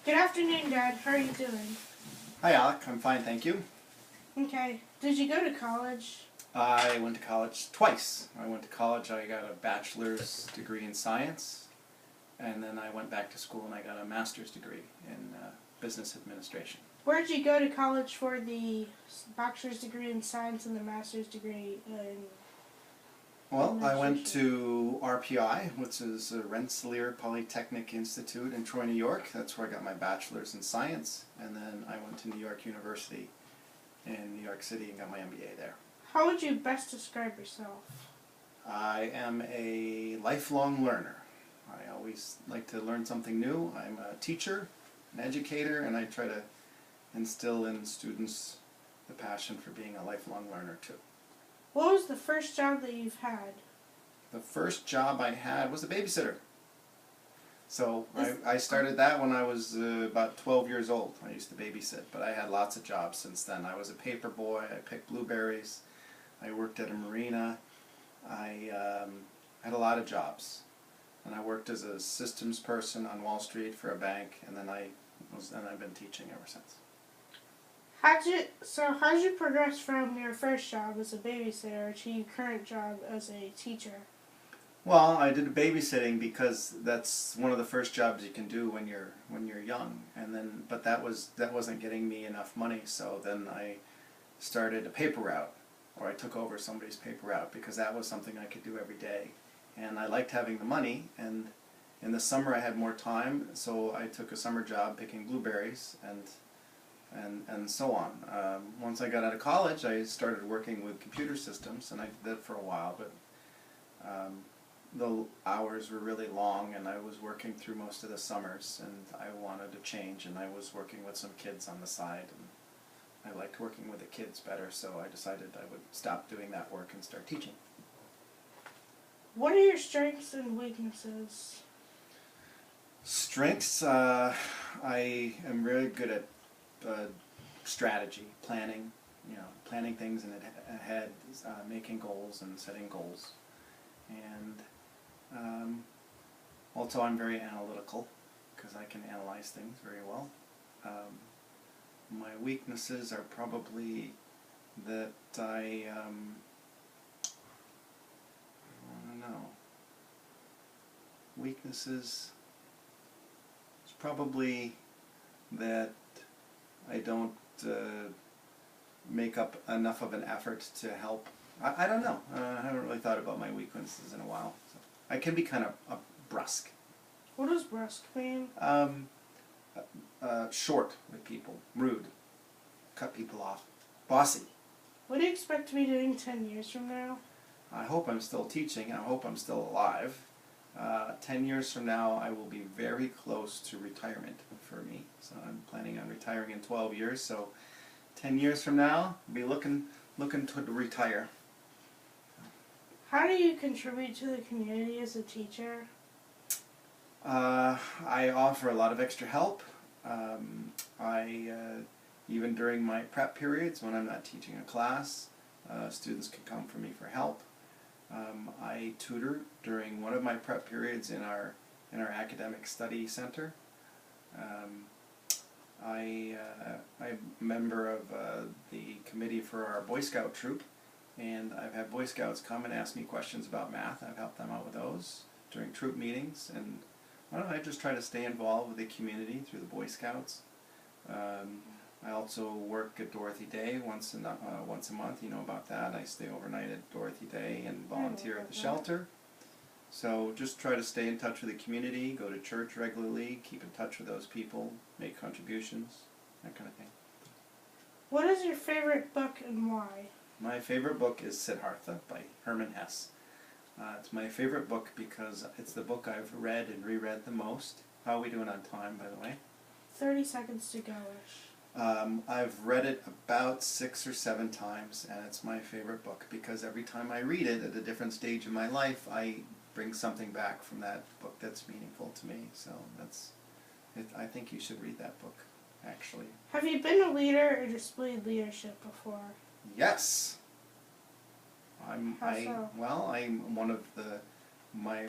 Good afternoon, Dad. How are you doing? Hi, Alec. I'm fine, thank you. Okay. Did you go to college? I went to college twice. I went to college, I got a bachelor's degree in science, and then I went back to school and I got a master's degree in business administration. Where did you go to college for the bachelor's degree in science and the master's degree in Well, I went administration? to RPI, which is Rensselaer Polytechnic Institute in Troy, New York. That's where I got my bachelor's in science, and then I went to New York University in New York City and got my MBA there. How would you best describe yourself? I am a lifelong learner. I always like to learn something new. I'm a teacher, an educator, and I try to instill in students the passion for being a lifelong learner too. What was the first job that you've had? The first job I had was a babysitter. So This- I started that when I was about 12 years old. I used to babysit, but I had lots of jobs since then. I was a paper boy, I picked blueberries, I worked at a marina, I had a lot of jobs. And I worked as a systems person on Wall Street for a bank, and then I've been teaching ever since. How'd you progress from your first job as a babysitter to your current job as a teacher? Well, I did babysitting because that's one of the first jobs you can do when you're young, and then but that wasn't getting me enough money, so then I started a paper route, or I took over somebody's paper route because that was something I could do every day, and I liked having the money, and in the summer I had more time, so I took a summer job picking blueberries and so on. Once I got out of college, I started working with computer systems, and I did that for a while, but the hours were really long, and I was working through most of the summers, and I wanted to change, and I was working with some kids on the side, and I liked working with the kids better, so I decided I would stop doing that work and start teaching. What are your strengths and weaknesses? Strengths, I am really good at strategy, planning, planning things ahead, making goals and setting goals. And also I'm very analytical because I can analyze things very well. My weaknesses are probably that I don't know. Weaknesses is probably that I don't make up enough of an effort to help. I don't know. I haven't really thought about my weaknesses in a while. So I can be kind of brusque. What does brusque mean? Short with people, rude, cut people off, bossy. What do you expect to be doing 10 years from now? I hope I'm still teaching. I hope I'm still alive. 10 years from now, I will be very close to retirement for me. So I'm planning on retiring in 12 years. So 10 years from now, I'll be looking to retire. How do you contribute to the community as a teacher? I offer a lot of extra help. Even during my prep periods when I'm not teaching a class, students can come for me for help. I tutor during one of my prep periods in our academic study center. I'm a member of the committee for our Boy Scout troop, and I've had Boy Scouts come and ask me questions about math. I've helped them out with those during troop meetings, and I just try to stay involved with the community through the Boy Scouts. I also work at Dorothy Day once a month. You know about that. I stay overnight at Dorothy Day and volunteer at the shelter. So just try to stay in touch with the community, go to church regularly, keep in touch with those people, make contributions, that kind of thing. What is your favorite book and why? My favorite book is Siddhartha by Hermann Hesse. It's my favorite book because it's the book I've read and reread the most. How are we doing on time, by the way? 30 seconds to go-ish. I've read it about 6 or 7 times, and it's my favorite book because every time I read it at a different stage of my life, I bring something back from that book that's meaningful to me. So I think you should read that book, actually. Have you been a leader or displayed leadership before? Yes. How so? I'm one of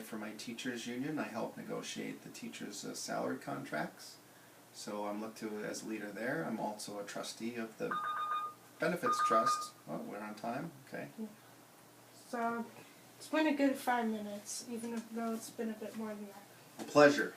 for my teachers union, I help negotiate the teachers' salary contracts. So I'm looked to as leader there. I'm also a trustee of the Benefits Trust. Oh, we're on time? Okay. So it's been a good 5 minutes, even though it's been a bit more than that. A pleasure.